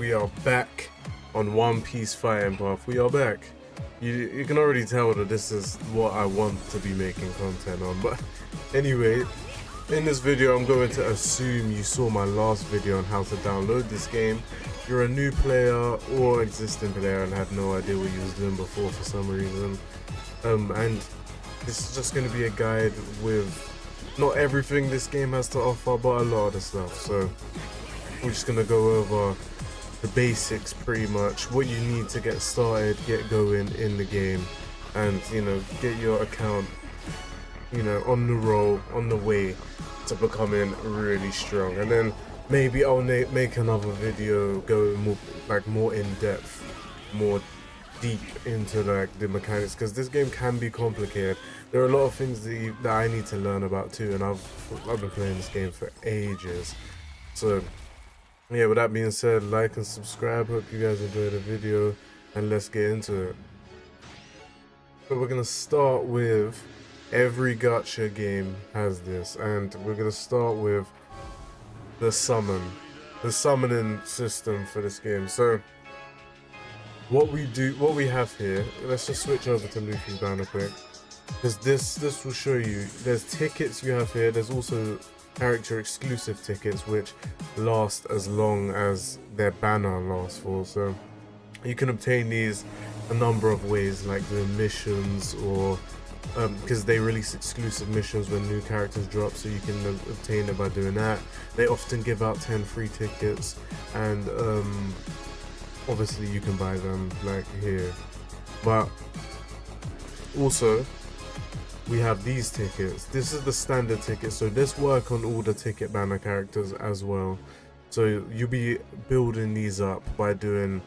we are back on One Piece Fighting Path. We are back. You can already tell that this is what I want to be making content on. But anyway, in this video I'm going to assume you saw my last video on how to download this game. You're a new player or existing player and had no idea what you was doing before for some reason. And this is just going to be a guide with not everything this game has to offer, but a lot of the stuff. So we're just going to go over the basics, pretty much what you need to get started, get going in the game, and get your account on the roll, on the way to becoming really strong. And then maybe I'll make another video going more in depth, more deep into the mechanics, because this game can be complicated. There are a lot of things that I need to learn about too, and I've been playing this game for ages. So yeah, with that being said, like and subscribe. Hope you guys enjoyed the video, and let's get into it. So we're gonna start with, every gacha game has this, and we're gonna start with the summoning system for this game. So what we have here, let's just switch over to Luffy's banner quick, because this will show you there's tickets you have here. There's also character exclusive tickets which last as long as their banner lasts for. So you can obtain these a number of ways, like doing missions, or because they release exclusive missions when new characters drop, so you can obtain it by doing that. They often give out 10 free tickets, and obviously you can buy them like here. But also we have these tickets. This is the standard ticket, so this work on all the ticket banner characters as well. So you'll be building these up by doing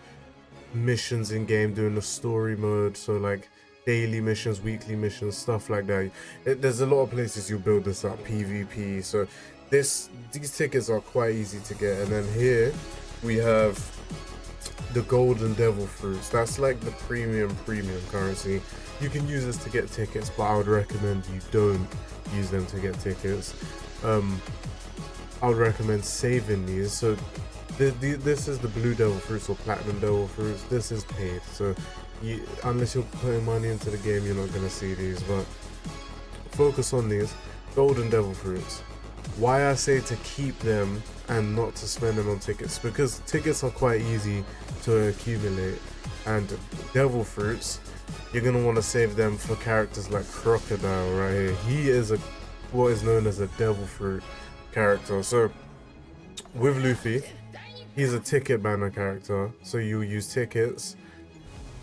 missions in game, doing the story mode, so like daily missions, weekly missions, stuff like that. There's a lot of places you build this up, PvP. So these tickets are quite easy to get. And then here we have the golden devil fruits. That's like the premium currency. You can use this to get tickets, but I would recommend you don't use them to get tickets. I would recommend saving these. So this is the blue devil fruits or platinum devil fruits. This is paid, so unless you're putting money into the game, you're not going to see these. But focus on these golden devil fruits. Why I say to keep them and not to spend them on tickets, because tickets are quite easy to accumulate, and devil fruits, you're going to want to save them for characters like Crocodile right here. He is what is known as a devil fruit character. So with Luffy, he's a ticket banner character, so you use tickets.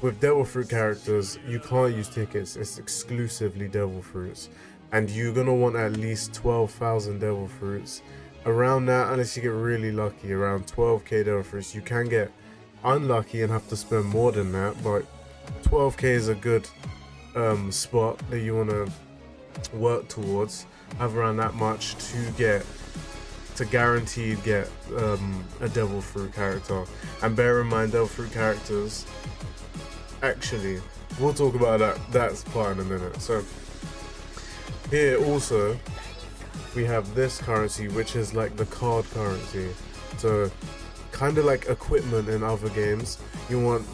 With devil fruit characters, you can't use tickets, it's exclusively devil fruits, and you're gonna want at least 12,000 devil fruits. Around that, unless you get really lucky, around 12k devil fruits. You can get unlucky and have to spend more than that, but 12k is a good spot that you want to work towards. Have around that much to guaranteed get a devil fruit character. And bear in mind, devil fruit characters, actually we'll talk about that part in a minute. So here also we have this currency, which is like the card currency. So kind of like equipment in other games,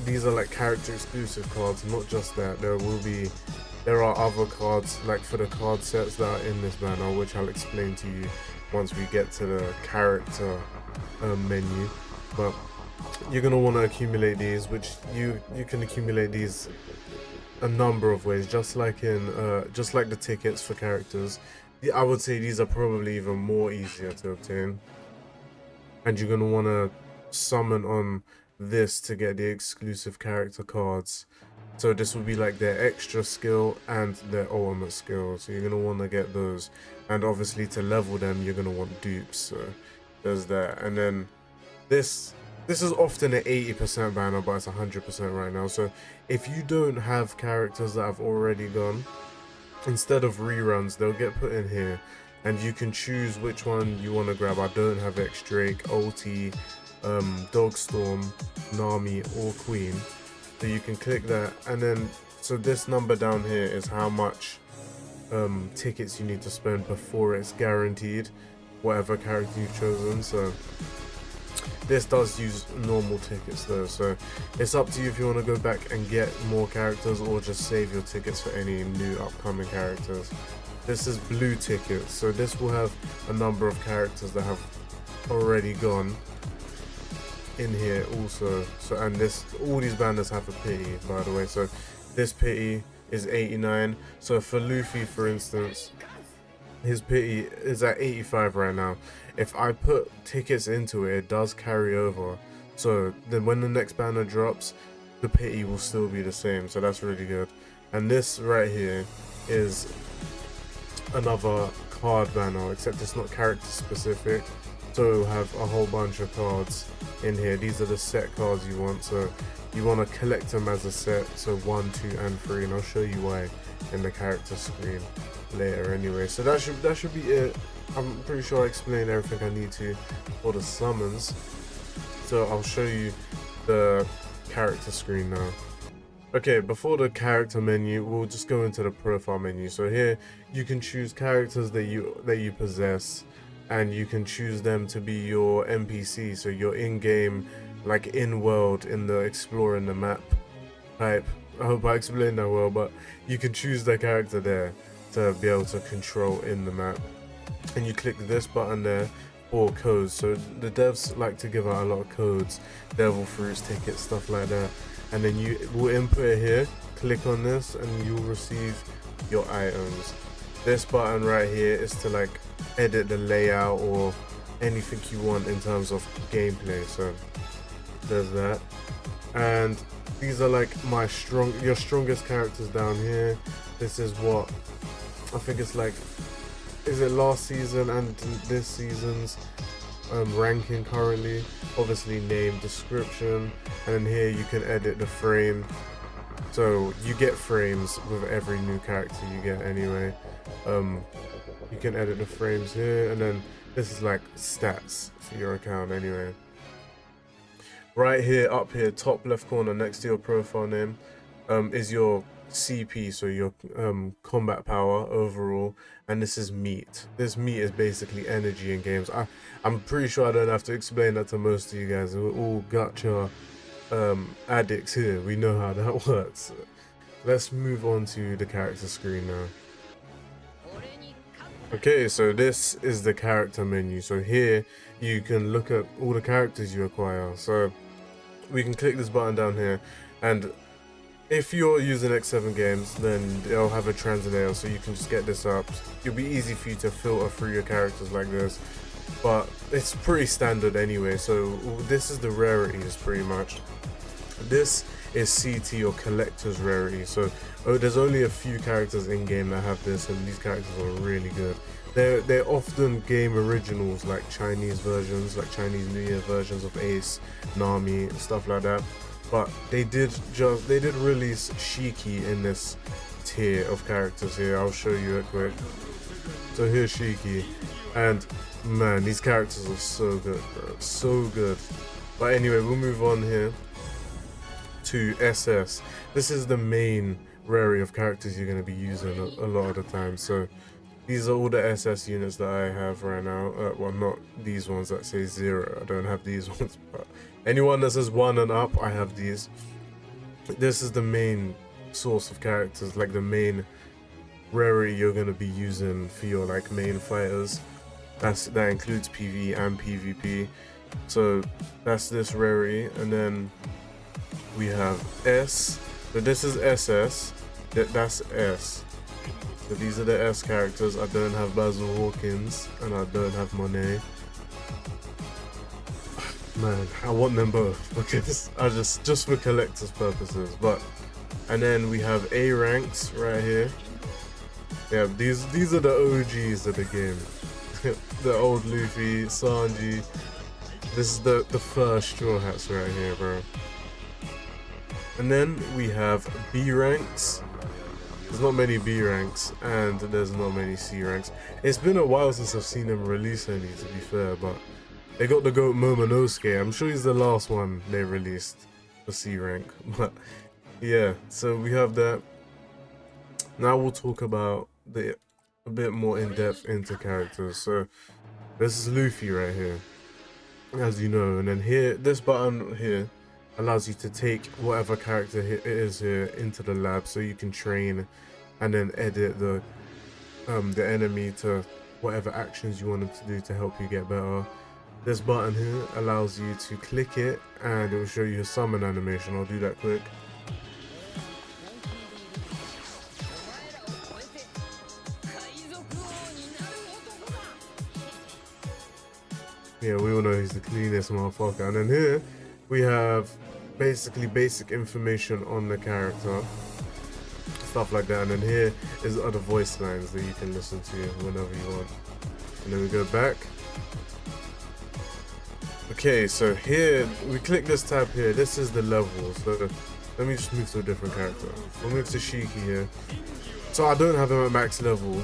these are like character exclusive cards. Not just that, there are other cards like for the card sets that are in this banner, which I'll explain to you once we get to the character menu. But you're gonna want to accumulate these, which you can accumulate these a number of ways, just like the tickets for characters. I would say these are probably even more easier to obtain, and you're gonna want to summon on this to get the exclusive character cards. So this will be like their extra skill and their ultimate skill, so you're gonna want to get those. And obviously to level them, you're gonna want dupes, so there's that. And then this is often an 80% banner, but it's 100% right now. So if you don't have characters that have already gone, instead of reruns, they'll get put in here, and you can choose which one you want to grab. I don't have X-Drake, Ulti, Dogstorm, Nami, or Queen. So you can click that, and then so this number down here is how much tickets you need to spend before it's guaranteed whatever character you've chosen. So This does use normal tickets though, so it's up to you if you want to go back and get more characters or just save your tickets for any new upcoming characters. This is blue tickets, so this will have a number of characters that have already gone in here also. So, and this, all these banners have a pity, by the way. So this pity is 89. So for Luffy, for instance, his pity is at 85 right now. If I put tickets into it, it does carry over. So then when the next banner drops, the pity will still be the same. So that's really good. And this right here is another card banner, except it's not character specific. So it'll have a whole bunch of cards in here. These are the set cards you want. So you want to collect them as a set. So 1, 2, and 3. And I'll show you why in the character screen later anyway. So that should be it. I'm pretty sure I explained everything I need to for the summons. So I'll show you the character screen now. Okay, before the character menu, we'll just go into the profile menu. So here you can choose characters that you possess, and you can choose them to be your NPC, so your in-game, like in-world, in the exploring the map type. I hope I explained that well, but you can choose the character there to be able to control in the map. And you click this button there for codes. So the devs like to give out a lot of codes, devil fruits, tickets, stuff like that. And then you will input it here, click on this, and you'll receive your items. This button right here is to like edit the layout or anything you want in terms of gameplay. So there's that. And these are like your strongest characters down here. This is what I think it's like, is it last season and this season's ranking currently, obviously name, description, and then here you can edit the frame. So you get frames with every new character you get anyway. You can edit the frames here, and then this is like stats for your account anyway. Right here, up here, top left corner next to your profile name, is your CP, so your combat power overall, and this is meat. This meat is basically energy in games. I'm pretty sure I don't have to explain that to most of you guys. We're all gacha addicts here. We know how that works. Let's move on to the character screen now. Okay, so this is the character menu. So here you can look at all the characters you acquire. So we can click this button down here, and if you're using X7 games, then they'll have a translator, so you can just get this up. It'll be easy for you to filter through your characters like this, but it's pretty standard anyway. So this is the rarities pretty much. This is CT or collector's rarity. So there's only a few characters in game that have this, and these characters are really good. They're often game originals, like Chinese versions, like Chinese New Year versions of Ace, Nami, and stuff like that. But they did release Shiki in this tier of characters here. I'll show you it quick. So here's Shiki, and man, these characters are so good, bro, so good. But anyway, we'll move on here to SS. This is the main rarity of characters you're going to be using a lot of the time. So these are all the SS units that I have right now. Well, not these ones that say 0. I don't have these ones, but anyone that says 1 and up, I have these. This is the main source of characters, like the main rarity you're going to be using for your like main fighters. That includes PvE and PvP. So that's this rarity, and then we have S. So this is SS. That's S. So these are the S characters. I don't have Basil Hawkins and I don't have Monet. Man, I want them both because I just for collector's purposes. And then we have A ranks right here. Yeah, these are the OGs of the game. The old Luffy, Sanji. This is the first Straw Hats right here, bro. And then we have B ranks. There's not many B ranks, and there's not many C ranks. It's been a while since I've seen them release any, to be fair, but they got the GOAT Momonosuke. I'm sure he's the last one they released for C rank. But yeah, so we have that. Now we'll talk about a bit more in depth into characters. So this is Luffy right here. as you know. And then here, this button here allows you to take whatever character it is here into the lab, so you can train and then edit the enemy to whatever actions you want them to do to help you get better. This button here allows you to click it and it will show you a summon animation. I'll do that quick. Yeah, we all know he's the cleanest motherfucker. And then here we have basically basic information on the character, stuff like that. And then here is other voice lines that you can listen to whenever you want. And then we go back. Okay, so here we click this tab here. This is the levels. So let me just move to a different character. We'll move to Shiki here. So I don't have him at max level.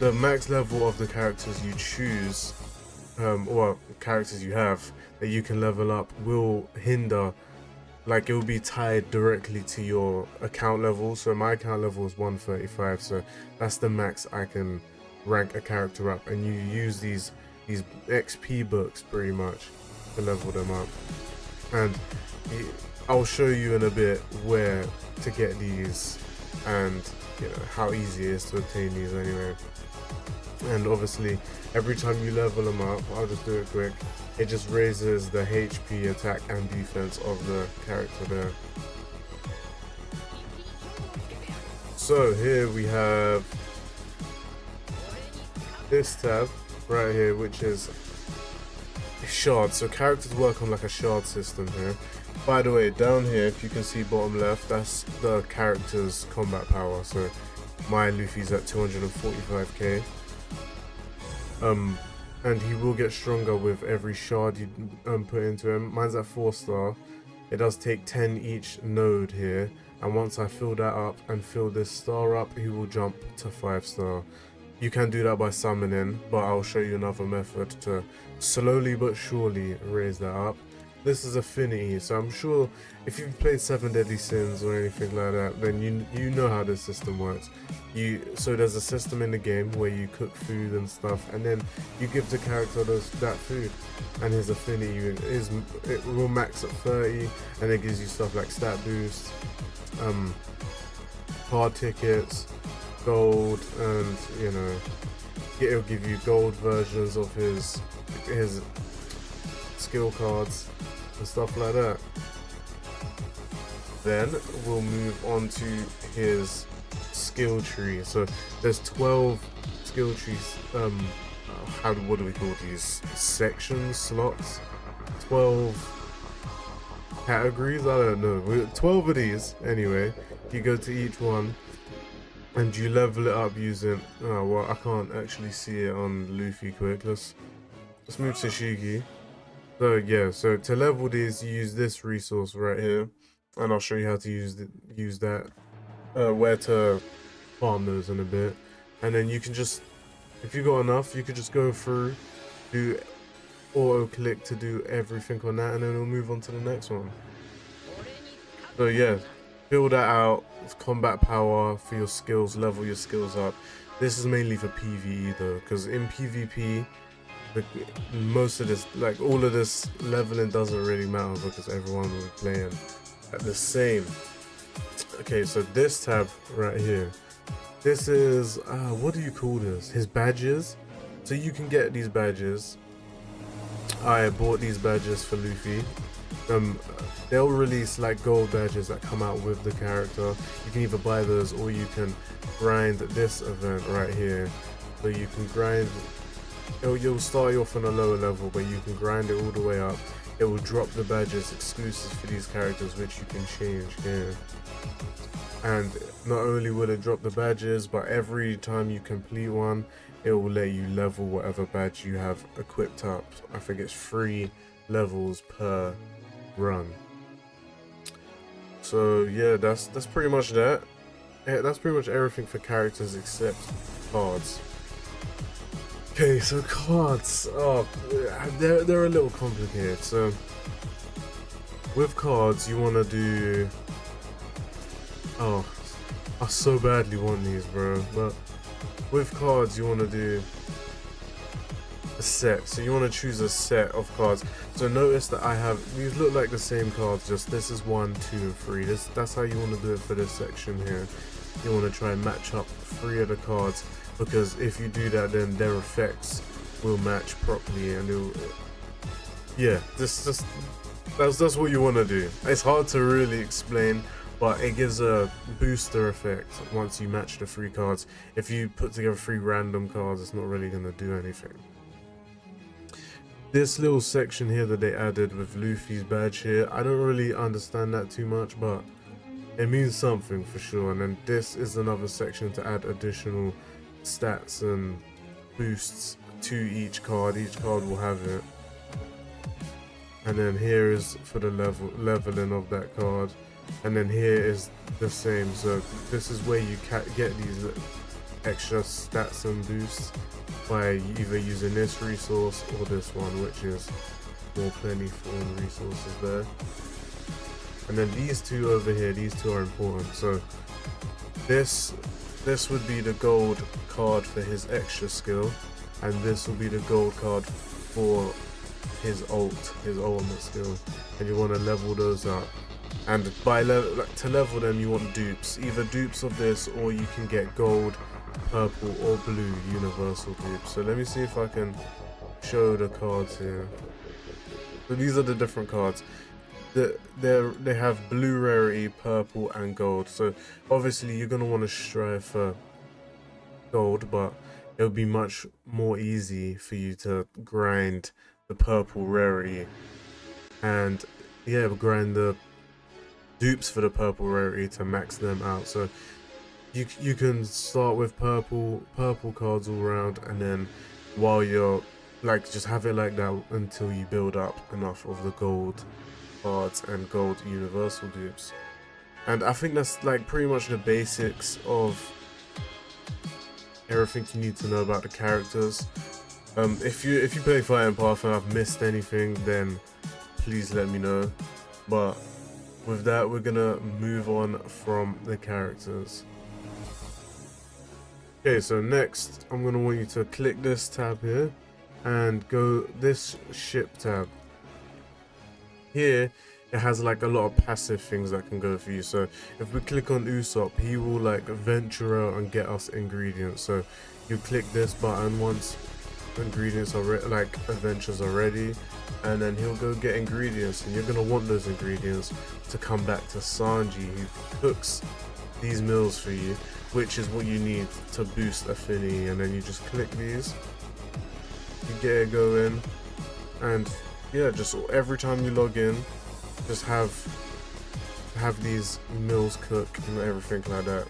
The max level of the characters you choose, or characters you have that you can level up, will hinder, like it will be tied directly to your account level. So my account level is 135, so that's the max I can rank a character up, and you use these XP books pretty much to level them up. And I'll show you in a bit where to get these and you know how easy it is to obtain these anyway. And obviously every time you level them up, I'll just do it quick, it just raises the HP, attack and defense of the character there. So here we have this tab right here, which is shards. So characters work on like a shard system here. By the way, down here, if you can see bottom left, that's the character's combat power. So my Luffy's at 245k. And he will get stronger with every shard you put into him. Mine's at 4-star. It does take 10 each node here, and once I fill that up and fill this star up, he will jump to 5-star. You can do that by summoning, but I'll show you another method to slowly but surely raise that up. This is affinity, so I'm sure if you've played 7 Deadly Sins or anything like that, then you know how this system works. So there's a system in the game where you cook food and stuff, and then you give the character that food, and his affinity it will max at 30, and it gives you stuff like stat boost, card tickets, gold, and you know it'll give you gold versions of his skill cards and stuff like that. Then we'll move on to his skill tree. So there's 12 skill trees. What do we call these? Sections, slots, 12 categories. I don't know. 12 of these anyway. You go to each one and you level it up using. Oh well, I can't actually see it on Luffy. Quick, let's move to Shiki. So yeah, so to level these, you use this resource right here, and I'll show you how to use that, where to farm those in a bit. And then you can just, if you got enough, you could just go through, do auto click to do everything on that, and then we'll move on to the next one. So yeah, build that out, combat power for your skills, level your skills up. This is mainly for PvE though, because in PvP, most of this, like all of this leveling doesn't really matter because everyone will be playing at the same. Okay, so this tab right here, this is what do you call this? His badges. So you can get these badges. I bought these badges for Luffy. They'll release like gold badges that come out with the character. You can either buy those or you can grind this event right here. So you can grind. You'll start you off on a lower level, but you can grind it all the way up. It will drop the badges exclusive for these characters, which you can change here. And not only will it drop the badges, but every time you complete one, it will let you level whatever badge you have equipped up. I think it's 3 levels per run. So yeah, that's pretty much that. Yeah, that's pretty much everything for characters except cards. Okay, so cards, they're a little complicated. So with cards, you want to do, I so badly want these, bro, but with cards you want to do a set. So you want to choose a set of cards. So notice that I have, these look like the same cards, just this is 1, 2, and 3. That's how you want to do it for this section here. You want to try and match up 3 of the cards, because if you do that, then their effects will match properly, and it'll, yeah, that's what you want to do. It's hard to really explain, but it gives a booster effect once you match the 3 cards. If you put together 3 random cards, it's not really going to do anything. This little section here that they added with Luffy's badge here, I don't really understand that too much, but it means something for sure. And then this is another section to add additional stats and boosts to each card. Each card will have it. And then here is for the leveling of that card. And then here is the same. So this is where you get these extra stats and boosts by either using this resource or this one, which is more plentiful in resources there. And then these 2 over here, these 2 are important. So this would be the gold card for his extra skill, and this will be the gold card for his ultimate skill, and you want to level those up. And to level them, you want dupes, either dupes of this, or you can get gold, purple, or blue universal dupes. So let me see if I can show the cards here. So these are the different cards. They have blue rarity, purple, and gold. So obviously you're gonna want to strive for gold, but it would be much more easy for you to grind the purple rarity, and yeah, grind the dupes for the purple rarity to max them out. So you can start with purple cards all around, and then while you're like, just have it like that until you build up enough of the gold cards and gold universal dupes. And I think that's like pretty much the basics of everything you need to know about the characters. If you play Fire and Path and I've missed anything, then please let me know. But with that, we're gonna move on from the characters. Okay, so next I'm gonna want you to click this tab here and go this ship tab. Here it has like a lot of passive things that can go for you. So if we click on Usopp, he will like venture out and get us ingredients. So you click this button once ingredients are like adventures are ready, and then he'll go get ingredients, and you're gonna want those ingredients to come back to Sanji, who cooks these meals for you, which is what you need to boost affinity. And then you just click these, you get it going, and yeah, just every time you log in, just have these meals cook and everything like that.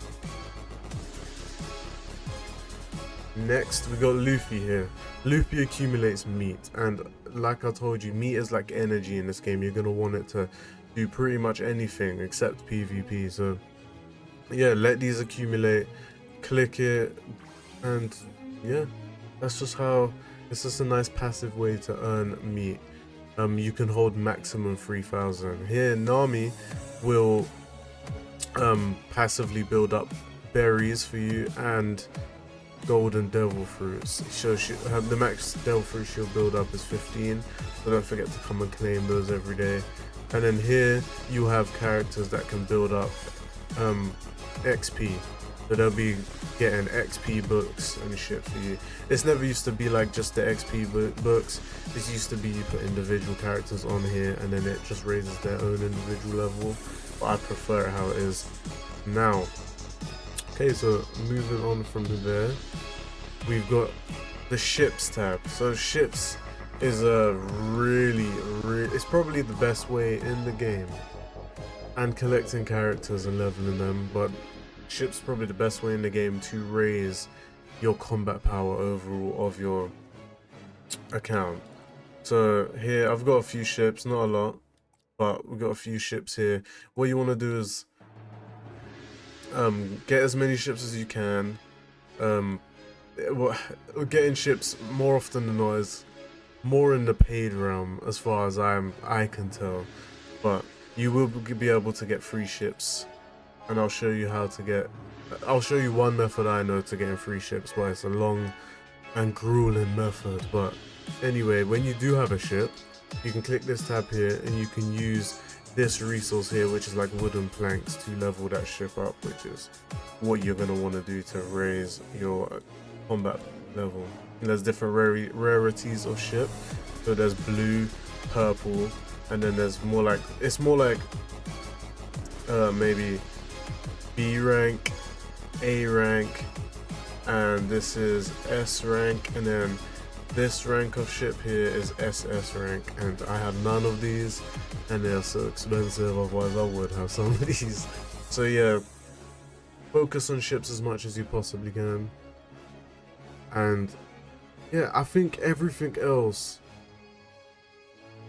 Next, we got Luffy here. Luffy accumulates meat, and like I told you, meat is like energy in this game. You're gonna want it to do pretty much anything except PvP. So yeah, let these accumulate, click it, and yeah, that's just how, it's just a nice passive way to earn meat. You can hold maximum 3,000. Here Nami will passively build up berries for you and golden devil fruits. So the max devil fruit she'll build up is 15, so don't forget to come and claim those every day. And then here you have characters that can build up XP, so they'll be getting XP books and shit for you. This never used to be like just the XP books. This used to be you put individual characters on here and then it just raises their own individual level, but I prefer it how it is now. Okay, so moving on from there, we've got the ships tab. So ships is a really, it's probably the best way in the game, and collecting characters and leveling them, but ships probably the best way in the game to raise your combat power overall of your account. So here I've got a few ships, not a lot, but we've got a few ships here. What you want to do is get as many ships as you can. Getting ships more often than not is more in the paid realm as far as I can tell, but you will be able to get free ships, and I'll show you how to get, I'll show you one method I know to getting free ships, but it's a long and grueling method, but Anyway, when you do have a ship, you can click this tab here and you can use this resource here, which is like wooden planks, to level that ship up, which is what you're going to want to do to raise your combat level. And there's different rarities of ship. So there's blue, purple, and then there's more like, it's more like maybe B rank, A rank, and this is S rank, and then this rank of ship here is SS rank, and I have none of these, and they're so expensive, otherwise I would have some of these. So yeah, focus on ships as much as you possibly can. And yeah, I think everything else,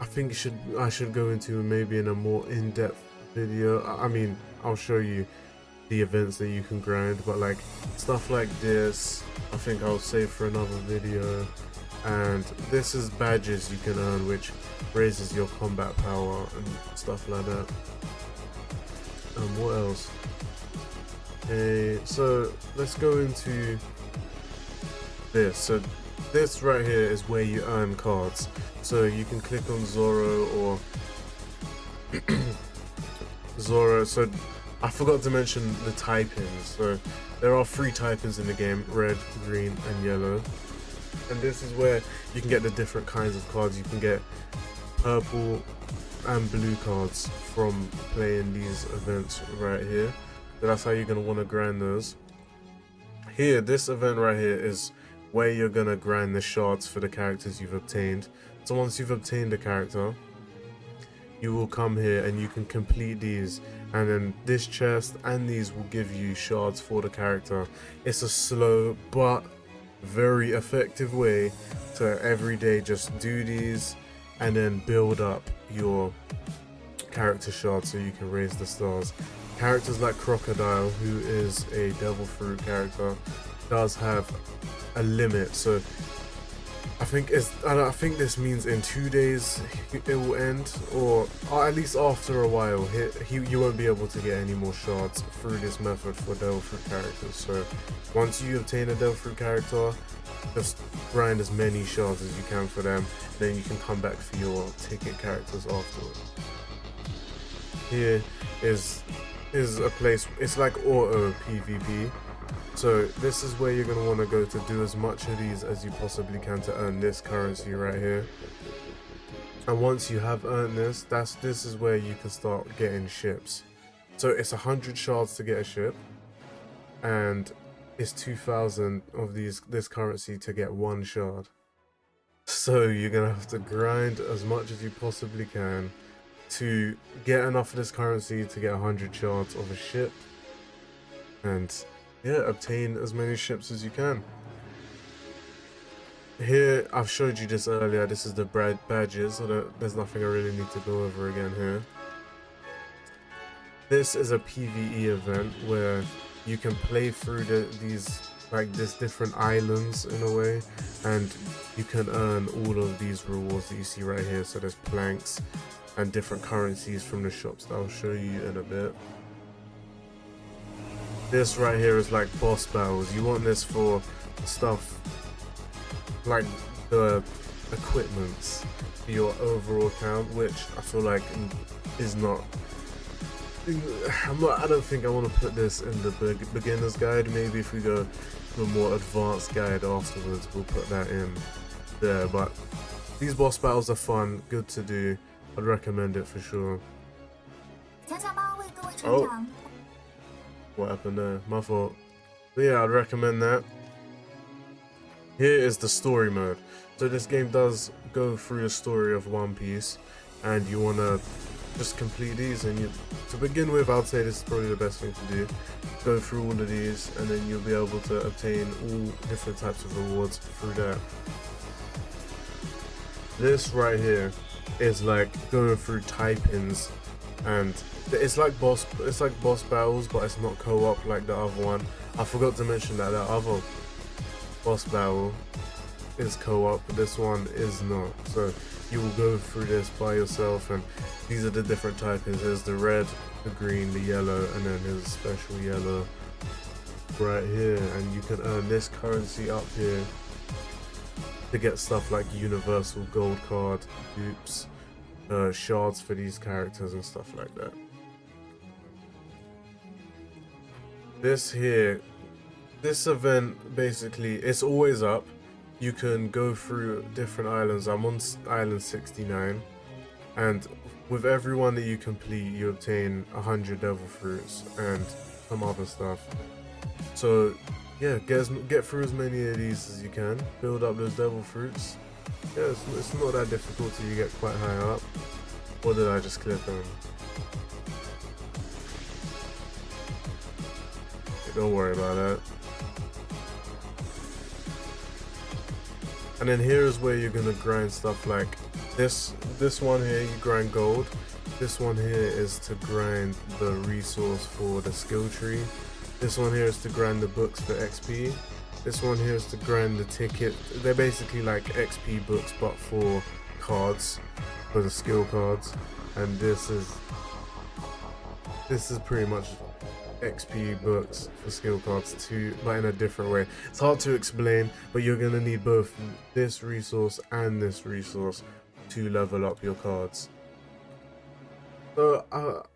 I think I should go into maybe in a more in-depth video. I mean, I'll show you the events that you can grind, but like stuff like this, I think I'll save for another video. And this is badges you can earn, which raises your combat power and stuff like that. What else? Okay, so let's go into this. So this right here is where you earn cards. So you can click on Zoro or Zoro. So I forgot to mention the type-ins. So there are 3 type-ins in the game: red, green, and yellow. And this is where you can get the different kinds of cards. You can get purple and blue cards from playing these events right here. So that's how you're going to want to grind those. Here, this event right here is where you're going to grind the shards for the characters you've obtained. So once you've obtained the character, you will come here and you can complete these, and then this chest and these will give you shards for the character. It's a slow but very effective way to every day just do these and then build up your character shards so you can raise the stars. Characters like Crocodile, who is a Devil Fruit character, does have a limit, so I think this means in 2 days it will end, or at least after a while you won't be able to get any more shards through this method for Devil Fruit characters. So once you obtain a Devil Fruit character, just grind as many shards as you can for them, then you can come back for your ticket characters afterwards. Here is a place, it's like auto PvP. So this is where you're going to want to go to do as much of these as you possibly can to earn this currency right here. And once you have earned this, this is where you can start getting ships. So it's 100 shards to get a ship, and it's 2,000 of this currency to get 1 shard. So you're going to have to grind as much as you possibly can to get enough of this currency to get 100 shards of a ship, and yeah, obtain as many ships as you can. Here, I've showed you this earlier, this is the badges, so there's nothing I really need to go over again here. This is a PvE event where you can play through these different islands in a way, and you can earn all of these rewards that you see right here. So there's planks and different currencies from the shops that I'll show you in a bit. This right here is like boss battles. You want this for stuff like the equipments for your overall account, which I feel like is not. I don't think I want to put this in the beginner's guide. Maybe if we go to a more advanced guide afterwards, we'll put that in there. But these boss battles are fun, good to do. I'd recommend it for sure. Oh. What happened there? My fault. But yeah, I'd recommend that. Here is the story mode. So this game does go through the story of One Piece, and you want to just complete these. And to begin with, I'd say this is probably the best thing to do. Go through all of these, and then you'll be able to obtain all different types of rewards through that. This right here is like going through type-ins, and it's like boss battles, but it's not co-op like the other one. I forgot to mention that other boss battle is co-op, but this one is not. So you will go through this by yourself, and these are the different typings. There's the red, the green, the yellow, and then there's a special yellow right here, and you can earn this currency up here to get stuff like universal gold card dupes, shards for these characters and stuff like that. This event basically, it's always up. You can go through different islands. I'm on island 69, and with every one that you complete, you obtain 100 devil fruits and some other stuff. So yeah, get through as many of these as you can. Build up those devil fruits. Yeah, it's not that difficult till you get quite high up. Or did I just click on? Don't worry about that. And then here is where you're gonna grind stuff like this one here, you grind gold. This one here is to grind the resource for the skill tree. This one here is to grind the books for XP. This one here is to grind the ticket. They're basically like XP books but for cards, for the skill cards. And this is pretty much XP books for skill cards too, but in a different way. It's hard to explain, but you're gonna need both this resource and this resource to level up your cards. So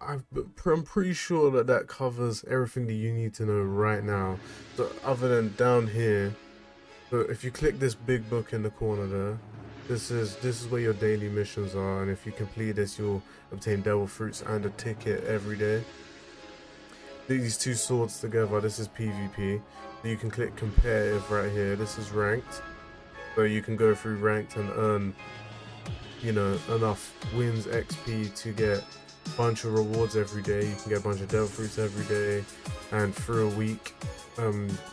I'm pretty sure that covers everything that you need to know right now. So other than down here, so if you click this big book in the corner there, this is where your daily missions are, and if you complete this, you'll obtain devil fruits and a ticket every day. These two swords together, this is PvP. You can click competitive right here. This is ranked, so you can go through ranked and earn, you know, enough wins XP to get a bunch of rewards every day. You can get a bunch of devil fruits every day, and through a week,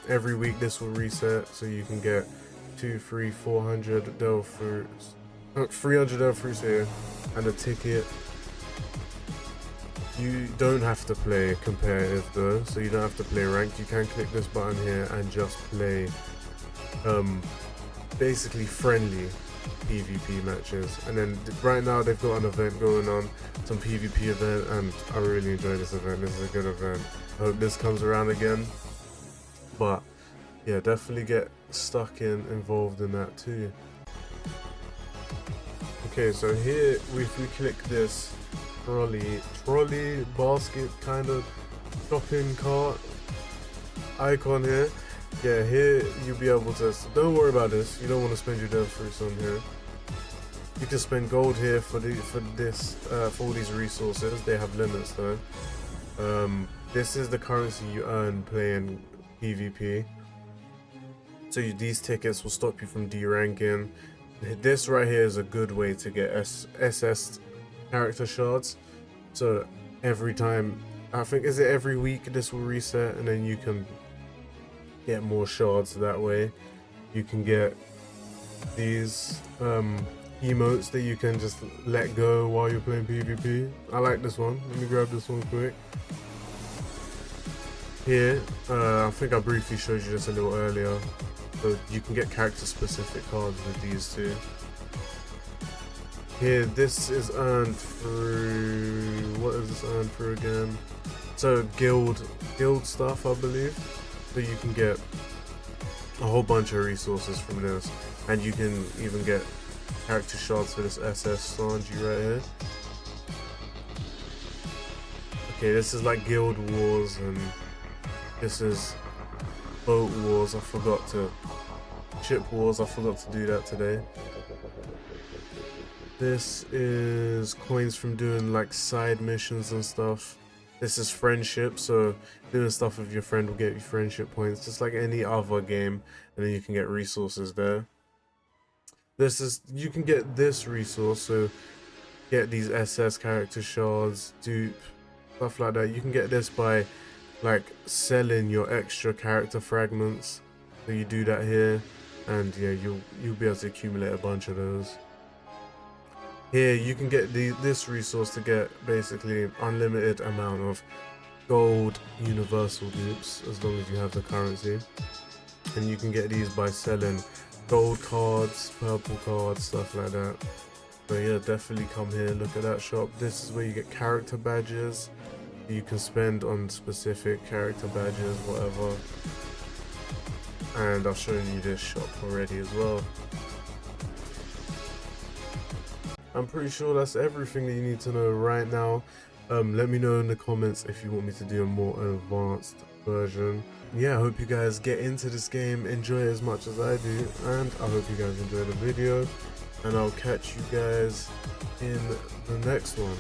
every week this will reset, so you can get 200, 300, 400 devil fruits, 300 devil fruits here, and a ticket. You don't have to play competitive though, so you don't have to play ranked. You can click this button here and just play basically friendly PvP matches. And then right now they've got an event going on, some PvP event, and I really enjoy this event. This is a good event. I hope this comes around again. But yeah, definitely get involved in that too. Okay, so here if we click this trolley basket kind of shopping cart icon here, yeah, here you'll be able to, don't worry about this, you don't want to spend your devil fruits on here. You can spend gold here for all these resources. They have limits though. This is the currency you earn playing PvP, so these tickets will stop you from deranking. This right here is a good way to get SS character shards. So every time, I think, is it every week, this will reset, and then you can get more shards that way. You can get these emotes that you can just let go while you're playing PvP. I like this one. Let me grab this one quick. Here, I think I briefly showed you this a little earlier. So you can get character specific cards with these two. Here, this is earned through, what is this earned through again? So guild stuff, I believe. So you can get a whole bunch of resources from this, and you can even get character shards for this SS Sanji right here. Okay, this is like Guild Wars, and this is Boat Wars. I forgot to Ship Wars. I forgot to do that today. This is coins from doing like side missions and stuff. This is friendship, so doing stuff with your friend will get you friendship points, just like any other game, and then you can get resources there. This is, you can get this resource, so get these SS character shards, dupe, stuff like that. You can get this by like selling your extra character fragments. So you do that here, and yeah, you'll be able to accumulate a bunch of those. Here you can get this resource to get basically unlimited amount of gold universal dupes as long as you have the currency, and you can get these by selling gold cards, purple cards, stuff like that. So yeah, definitely come here, look at that shop. This is where you get character badges. You can spend on specific character badges, whatever. And I've shown you this shop already as well. I'm pretty sure that's everything that you need to know right now. Let me know in the comments if you want me to do a more advanced version. Yeah, I hope you guys get into this game, enjoy it as much as I do, and I hope you guys enjoy the video, and I'll catch you guys in the next one.